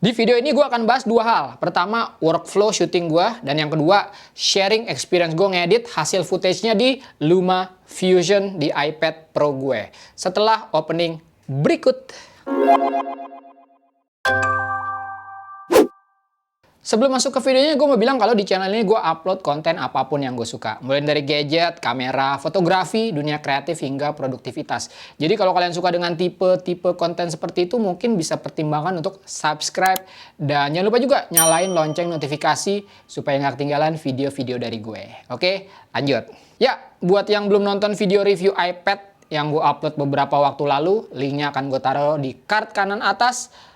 Di video ini gue akan bahas dua hal. Pertama, workflow syuting gue. Dan yang kedua, sharing experience gue ngedit hasil footage-nya di LumaFusion di iPad Pro gue. Setelah opening berikut. Sebelum masuk ke videonya, gue mau bilang kalau di channel ini gue upload konten apapun yang gue suka. Mulai dari gadget, kamera, fotografi, dunia kreatif, hingga produktivitas. Jadi kalau kalian suka dengan tipe-tipe konten seperti itu, mungkin bisa pertimbangkan untuk subscribe. Dan jangan lupa juga nyalain lonceng notifikasi supaya nggak ketinggalan video-video dari gue. Oke, lanjut. Ya, buat yang belum nonton video review iPad yang gue upload beberapa waktu lalu, linknya akan gue taruh di card kanan atas.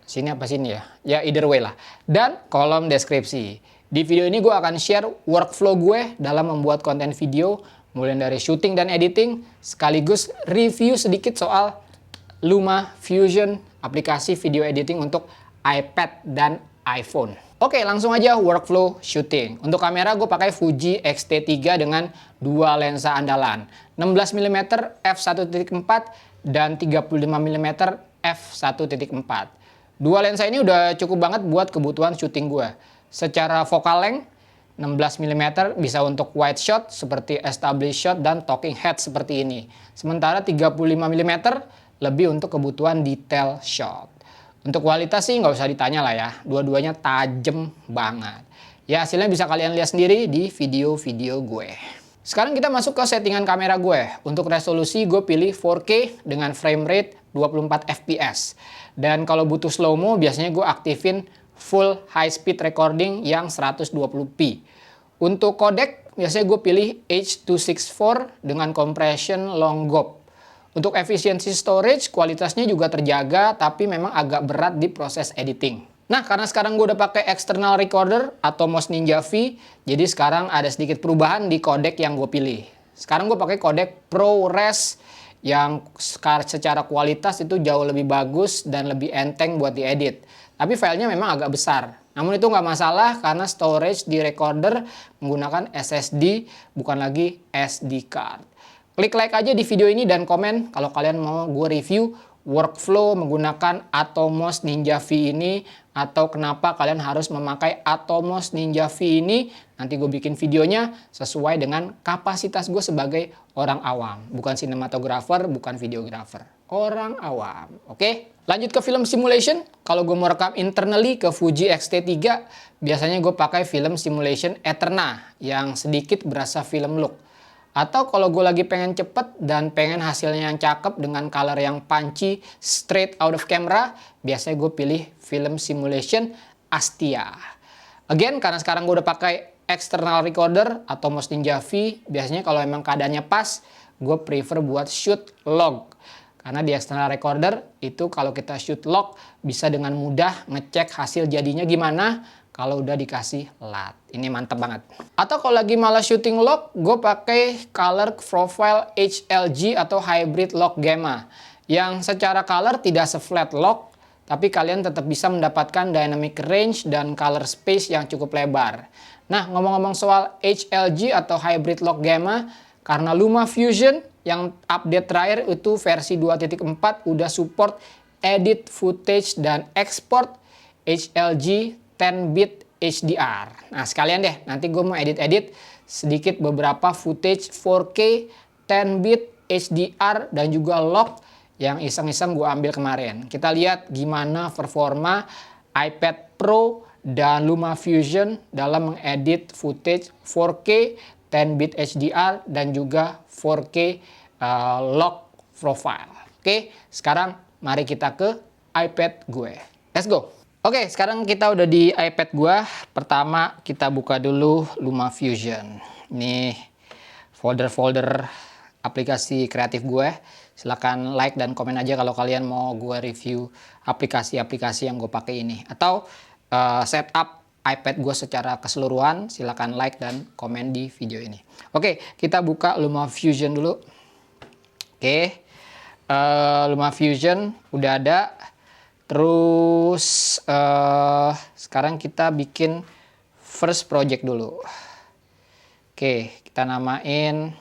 Sini apa sini ya? Ya either way lah. Dan kolom deskripsi. Di video ini gue akan share workflow gue dalam membuat konten video. Mulai dari syuting dan editing. Sekaligus review sedikit soal LumaFusion, aplikasi video editing untuk iPad dan iPhone. Oke, langsung aja workflow syuting. Untuk kamera gue pakai Fuji X-T3 dengan dua lensa andalan. 16mm f1.4 dan 35mm f1.4. Dua lensa ini udah cukup banget buat kebutuhan syuting gue. Secara focal length, 16mm bisa untuk wide shot seperti established shot dan talking head seperti ini. Sementara 35mm lebih untuk kebutuhan detail shot. Untuk kualitas sih nggak usah ditanya lah ya. Dua-duanya tajem banget. Ya hasilnya bisa kalian lihat sendiri di video-video gue. Sekarang kita masuk ke settingan kamera gue. Untuk resolusi gue pilih 4K dengan frame rate 24 fps. Dan kalau butuh slow-mo biasanya gue aktifin full high speed recording yang 120p. Untuk codec biasanya gue pilih H.264 dengan compression long GOP. Untuk efisiensi storage kualitasnya juga terjaga tapi memang agak berat di proses editing. Nah, karena sekarang gue udah pakai external recorder Atomos Ninja V, jadi sekarang ada sedikit perubahan di codec yang gue pilih. Sekarang gue pakai codec ProRes yang secara kualitas itu jauh lebih bagus dan lebih enteng buat diedit. Tapi filenya memang agak besar. Namun itu nggak masalah karena storage di recorder menggunakan SSD bukan lagi SD card. Klik like aja di video ini dan komen kalau kalian mau gue review workflow menggunakan Atomos Ninja V ini atau kenapa kalian harus memakai Atomos Ninja V ini. Nanti gue bikin videonya sesuai dengan kapasitas gue sebagai orang awam. Bukan sinematografer, bukan videografer. Orang awam. Oke? Lanjut ke film simulation. Kalau gue mau rekam internally ke Fuji X-T3, biasanya gue pakai film simulation Eterna yang sedikit berasa film look. Atau kalau gue lagi pengen cepet dan pengen hasilnya yang cakep dengan color yang punchy, straight out of camera, biasanya gue pilih film simulation Astia. Again, karena sekarang gue udah pakai external recorder atau Atomos Ninja V, biasanya kalau emang keadaannya pas, gue prefer buat shoot log. Karena di external recorder itu kalau kita shoot log bisa dengan mudah ngecek hasil jadinya gimana kalau udah dikasih LUT. Ini mantep banget. Atau kalau lagi malas shooting log, gue pakai color profile HLG atau hybrid log gamma. Yang secara color tidak se-flat log, tapi kalian tetap bisa mendapatkan dynamic range dan color space yang cukup lebar. Nah, ngomong-ngomong soal HLG atau hybrid log gamma, karena LumaFusion yang update terakhir itu versi 2.4 udah support edit footage dan export HLG 10-bit HDR. Nah sekalian deh, nanti gue mau edit-edit sedikit beberapa footage 4K 10-bit HDR dan juga log yang iseng-iseng gue ambil kemarin. Kita lihat gimana performa iPad Pro dan LumaFusion dalam mengedit footage 4K 10-bit HDR dan juga 4K log profile. Oke, sekarang mari kita ke iPad gue. Let's go. Oke, sekarang kita udah di iPad gua. Pertama kita buka dulu LumaFusion. Ini folder-folder aplikasi kreatif gue. Silahkan like dan komen aja kalau kalian mau gue review aplikasi-aplikasi yang gue pakai ini. Atau setup iPad gue secara keseluruhan. Silahkan like dan komen di video ini. Oke, kita buka LumaFusion dulu. Oke, LumaFusion udah ada. Terus sekarang kita bikin first project dulu. Oke, kita namain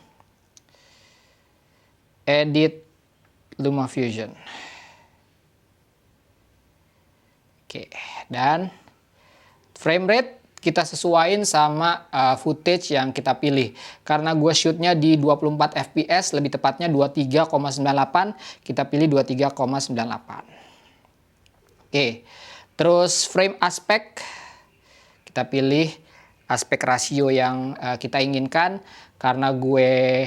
edit LumaFusion. Oke. Oke, dan frame rate kita sesuaiin sama footage yang kita pilih. Karena gue shootnya di 24 fps, lebih tepatnya 23,98, kita pilih 23,98. Oke, terus frame aspect, kita pilih aspek rasio yang kita inginkan. Karena gue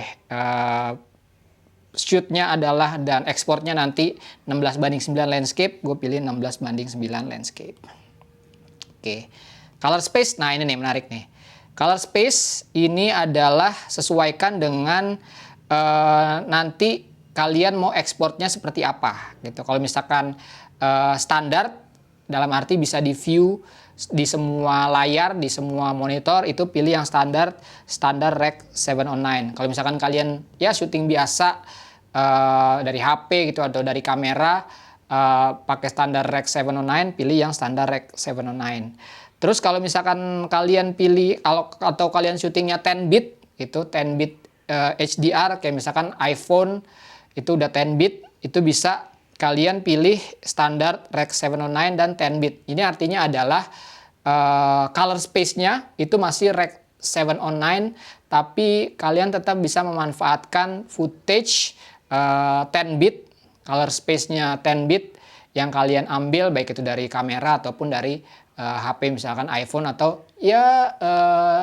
shootnya adalah dan ekspornya nanti 16:9 landscape, gue pilih 16:9 landscape. Oke. Color space, nah ini nih menarik nih. Color space ini adalah sesuaikan dengan nanti kalian mau ekspornya seperti apa gitu. Kalau misalkan standar, dalam arti bisa di view di semua layar, di semua monitor, itu pilih yang standar Rec 709. Kalau misalkan kalian ya syuting biasa dari HP gitu atau dari kamera pakai standar Rec 709, pilih yang standar Rec 709. Terus kalau misalkan kalian pilih atau kalian syutingnya 10 bit, itu 10 bit HDR, kayak misalkan iPhone itu udah 10 bit, itu bisa kalian pilih standar Rec 709 dan 10 bit. Ini artinya adalah color space-nya itu masih Rec 709, tapi kalian tetap bisa memanfaatkan footage 10 bit, color space-nya 10 bit yang kalian ambil, baik itu dari kamera ataupun dari HP misalkan iPhone atau ya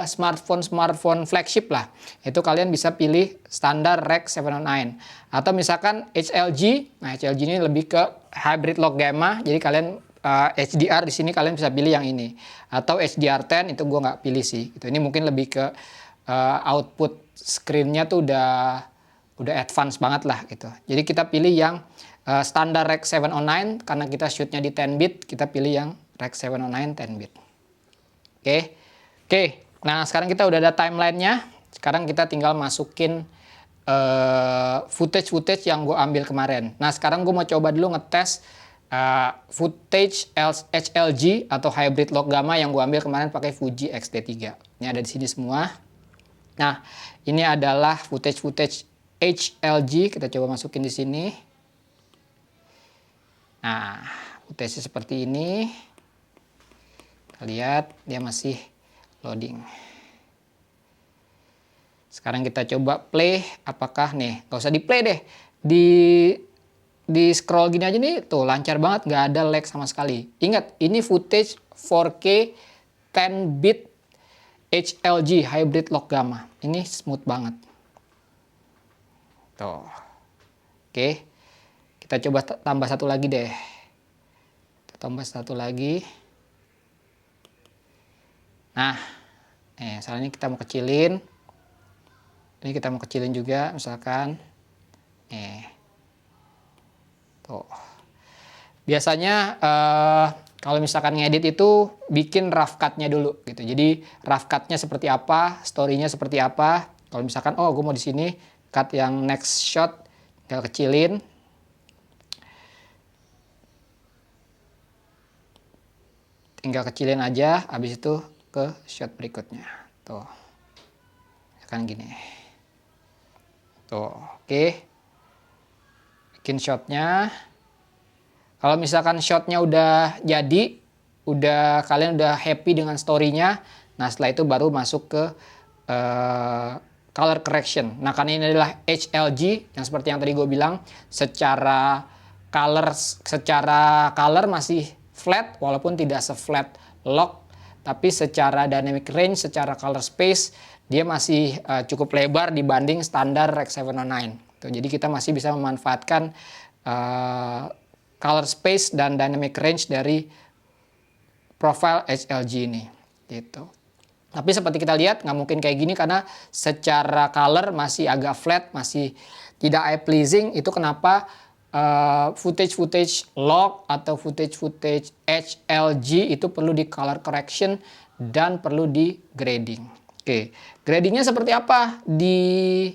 smartphone flagship lah. Itu kalian bisa pilih standar Rec 709. Atau misalkan HLG. Nah, HLG ini lebih ke hybrid log gamma. Jadi kalian HDR di sini kalian bisa pilih yang ini. Atau HDR10 itu gue nggak pilih sih. Gitu. Ini mungkin lebih ke output screen-nya tuh udah advance banget lah gitu. Jadi kita pilih yang standar Rec 709 karena kita shootnya di 10 bit, kita pilih yang Rec 709 10 bit. Oke. Nah, sekarang kita udah ada timeline-nya. Sekarang kita tinggal masukin footage yang gue ambil kemarin. Nah, sekarang gue mau coba dulu ngetes footage HLG atau hybrid log gamma yang gue ambil kemarin pakai Fuji X-T3. Ini ada di sini semua. Nah, ini adalah footage HLG. Kita coba masukin di sini. Nah, footage seperti ini. Kita lihat dia masih loading. Sekarang kita coba play. Apakah nih? Gak usah di play deh. Di scroll gini aja nih. Tuh lancar banget. Gak ada lag sama sekali. Ingat, ini footage 4K 10 bit HLG hybrid log gamma. Ini smooth banget. Tuh. Oke. Kita coba tambah satu lagi deh. Kita tambah satu lagi. Nah, misalnya kita mau kecilin. Ini kita mau kecilin juga, misalkan. Tuh. Biasanya kalau misalkan ngedit itu bikin rough cut-nya dulu gitu. Jadi rough cut-nya seperti apa, story-nya seperti apa. Kalau misalkan gue mau di sini cut yang next shot, tinggal kecilin. Tinggal kecilin aja, habis itu ke shot berikutnya. Tuh. Misalkan gini. Tuh, oke. Bikin shotnya. Kalau misalkan shotnya udah jadi, kalian udah happy dengan story-nya, nah setelah itu baru masuk ke color correction. Nah, karena ini adalah HLG, yang seperti yang tadi gue bilang, secara color masih flat, walaupun tidak se-flat log, tapi secara dynamic range, secara color space, dia masih cukup lebar dibanding standar Rec 709. Tuh, jadi kita masih bisa memanfaatkan color space dan dynamic range dari profile HLG ini. Gitu. Tapi seperti kita lihat, nggak mungkin kayak gini karena secara color masih agak flat, masih tidak eye pleasing. Itu kenapa footage log atau footage HLG itu perlu di color correction dan perlu di grading. Oke, gradingnya seperti apa di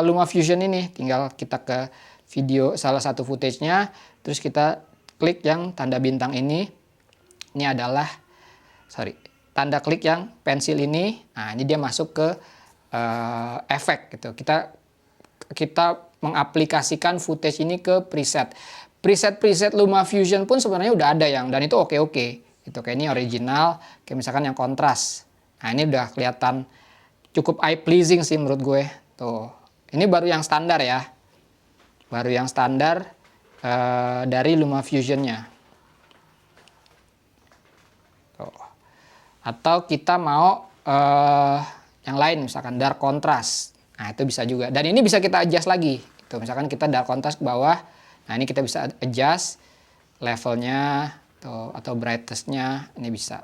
LumaFusion ini? Tinggal kita ke video salah satu footage-nya, terus kita klik yang tanda bintang ini. Ini adalah, tanda klik yang pensil ini. Nah, ini dia masuk ke efek gitu. Kita mengaplikasikan footage ini ke preset. preset LumaFusion pun sebenarnya udah ada dan itu oke. Itu kayak ini original, kayak misalkan yang kontras. Nah, ini udah kelihatan cukup eye pleasing sih menurut gue. Tuh. Ini baru yang standar ya. Baru yang standar dari LumaFusion-nya. Tuh. Atau kita mau yang lain misalkan dark contrast. Nah, itu bisa juga. Dan ini bisa kita adjust lagi. Itu misalkan kita dark contrast ke bawah. Nah, ini kita bisa adjust levelnya tuh, atau brightness-nya, ini bisa.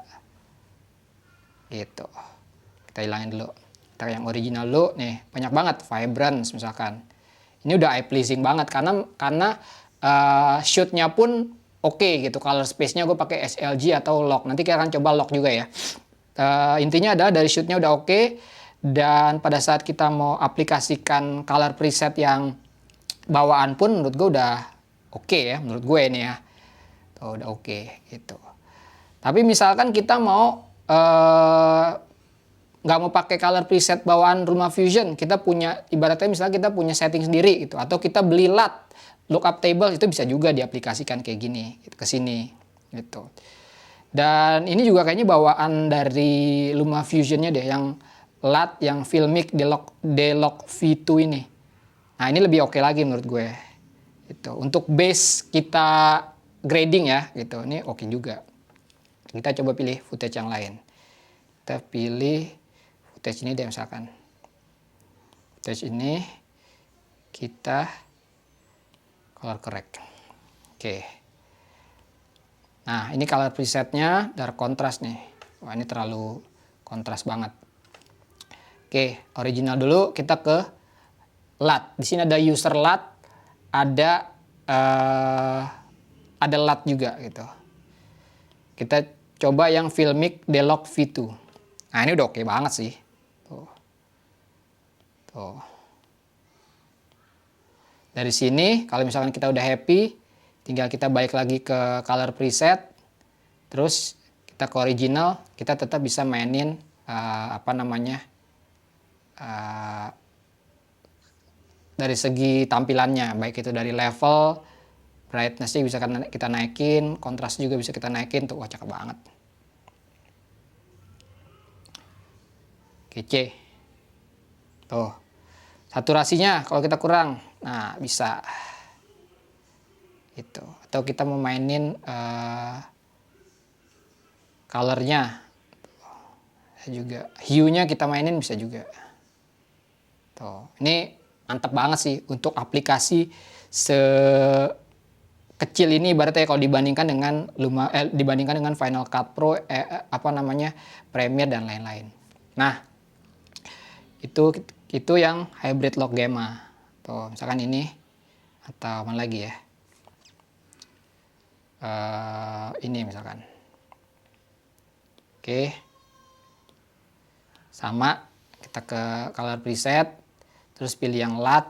Gitu. Kita hilangin dulu. Kita yang original dulu nih, banyak banget vibrance misalkan. Ini udah eye pleasing banget karena shoot-nya pun oke gitu. Color space-nya gue pakai SLG atau lock. Nanti kita akan coba lock juga ya. Intinya adalah dari shoot-nya udah oke, dan pada saat kita mau aplikasikan color preset yang bawaan pun menurut gue udah oke ya, menurut gue ini ya. Tuh, udah oke gitu. Tapi misalkan kita mau nggak mau pakai color preset bawaan LumaFusion, kita punya ibaratnya misalnya kita punya setting sendiri gitu, atau kita beli LUT lookup table, itu bisa juga diaplikasikan kayak gini gitu, ke sini gitu. Dan ini juga kayaknya bawaan dari LumaFusion-nya deh, yang LUT yang Filmic D-Log V2 ini. Nah, ini lebih oke lagi menurut gue. Gitu. Untuk base kita grading ya gitu. Ini oke juga. Kita coba pilih footage yang lain. Kita pilih footage ini deh misalkan. Footage ini kita color correct. Oke. Nah, ini color presetnya dark contrast nih. Wah, ini terlalu kontras banget. Oke, original dulu, kita ke LUT. Di sini ada user LUT, ada LUT juga gitu. Kita coba yang Filmic D-Log V2. Nah, ini udah oke banget sih. Tuh. Dari sini, kalau misalkan kita udah happy, tinggal kita balik lagi ke color preset, terus kita ke original, kita tetap bisa mainin dari segi tampilannya, baik itu dari level, brightness-nya bisa kita naikin, kontras juga bisa kita naikin, tuh wah cakep banget. Kece. Tuh. Saturasinya kalau kita kurang, nah bisa. Gitu. Atau kita mau mainin colornya juga, hue-nya kita mainin bisa juga. Tuh, ini mantap banget sih untuk aplikasi sekecil ini, ibaratnya kalau dibandingkan dengan Final Cut Pro, Premiere dan lain-lain. Nah, itu yang hybrid lock gamma. Tuh, misalkan ini atau mana lagi ya? Ini misalkan. Oke. Sama, kita ke color preset, terus pilih yang LUT,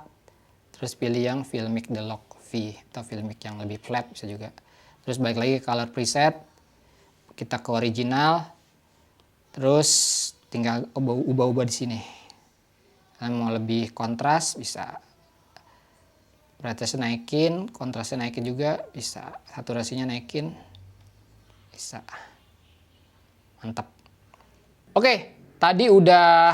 terus pilih yang Filmic D-Log V atau Filmic yang lebih flat bisa juga. Terus balik lagi ke color preset, kita ke original, terus tinggal ubah-ubah di sini. Kalian mau lebih kontras bisa, brightness naikin, kontrasnya naikin juga bisa, saturasinya naikin bisa. Mantap. Oke, tadi udah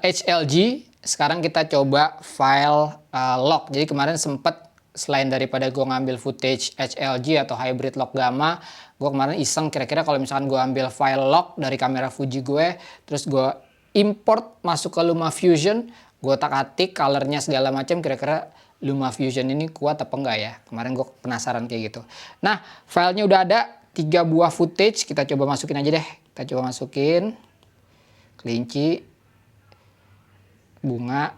HLG, sekarang kita coba file log. Jadi kemarin sempet, selain daripada gue ngambil footage HLG atau hybrid log gamma, gue kemarin iseng kira-kira kalau misalkan gue ambil file log dari kamera Fuji gue, terus gue import masuk ke LumaFusion, gue otak-atik colornya segala macam, kira-kira LumaFusion ini kuat apa enggak ya. Kemarin gue penasaran kayak gitu. Nah, filenya udah ada 3 buah footage, kita coba masukin aja deh. Kita coba masukin kelinci, bunga.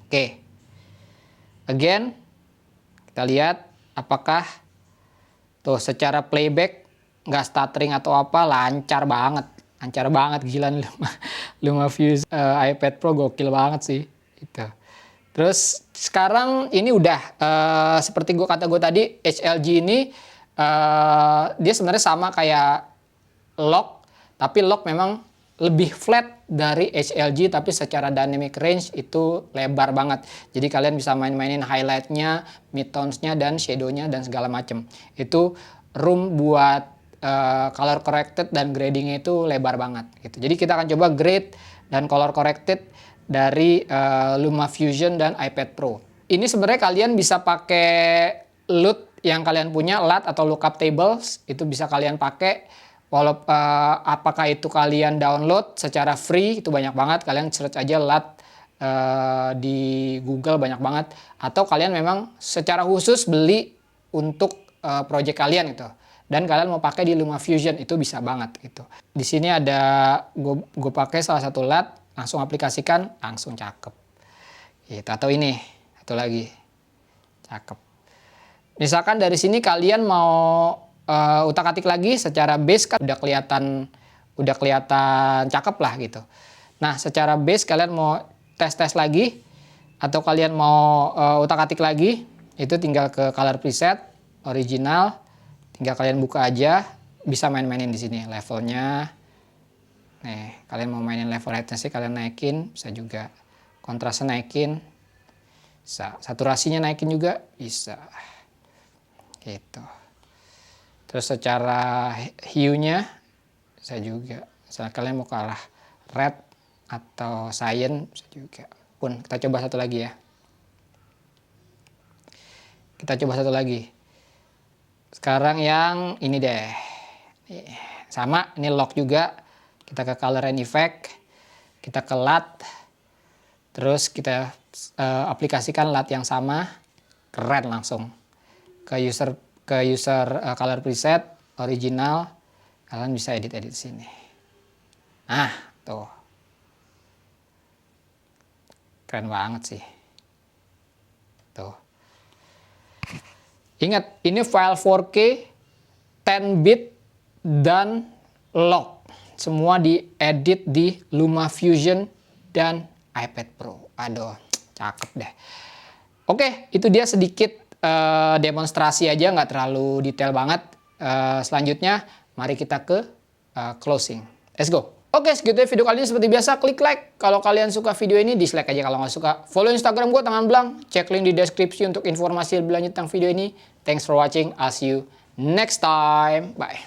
Oke. Again, kita lihat apakah tuh secara playback nggak stuttering atau apa, lancar banget gila. LumaFusion iPad Pro gokil banget sih itu. Terus sekarang ini udah seperti gue tadi, HLG ini dia sebenarnya sama kayak log, tapi log memang lebih flat dari HLG, tapi secara dynamic range itu lebar banget. Jadi kalian bisa main-mainin highlightnya, midtones-nya, dan shadow-nya, dan segala macem. Itu room buat color corrected dan grading-nya itu lebar banget gitu. Jadi kita akan coba grade dan color corrected dari LumaFusion dan iPad Pro. Ini sebenarnya kalian bisa pakai LUT yang kalian punya, LUT atau lookup tables, itu bisa kalian pakai. Apakah itu kalian download secara free, itu banyak banget, kalian search aja LUT di Google, banyak banget, atau kalian memang secara khusus beli untuk project kalian itu, dan kalian mau pakai di LumaFusion, itu bisa banget gitu. Di sini ada gue pakai salah satu LUT, langsung aplikasikan, langsung cakep gitu. Atau ini satu lagi cakep. Misalkan dari sini kalian mau utak-atik lagi, secara base kan udah kelihatan cakep lah gitu. Nah, secara base kalian mau tes lagi, atau kalian mau utak-atik lagi, itu tinggal ke color preset, original, tinggal kalian buka aja, bisa main-mainin di sini levelnya. Nih, kalian mau mainin level brightness-nya kalian naikin, bisa juga. Kontrasnya naikin, bisa. Saturasinya naikin juga, bisa. Gitu. Terus secara hue-nya bisa juga. Misalnya kalian mau ke arah red atau cyan bisa juga. Pun kita coba satu lagi ya. Kita coba satu lagi. Sekarang yang ini deh. Sama, ini lock juga. Kita ke color and effect. Kita ke LUT. Terus kita aplikasikan LUT yang sama. Keren langsung. Ke user color preset, original, kalian bisa edit sini. Nah, tuh. Keren banget sih. Tuh. Ingat, ini file 4K, 10-bit, dan lock. Semua diedit di LumaFusion dan iPad Pro. Aduh, cakep deh. Oke, itu dia sedikit demonstrasi aja, nggak terlalu detail banget. Selanjutnya, mari kita ke closing. Let's go. Oke, segitu ya video kali ini. Seperti biasa, klik like kalau kalian suka video ini, dislike aja kalau nggak suka. Follow Instagram gue, Tangan Belang. Cek link di deskripsi untuk informasi lebih lanjut tentang video ini. Thanks for watching. I'll see you next time. Bye.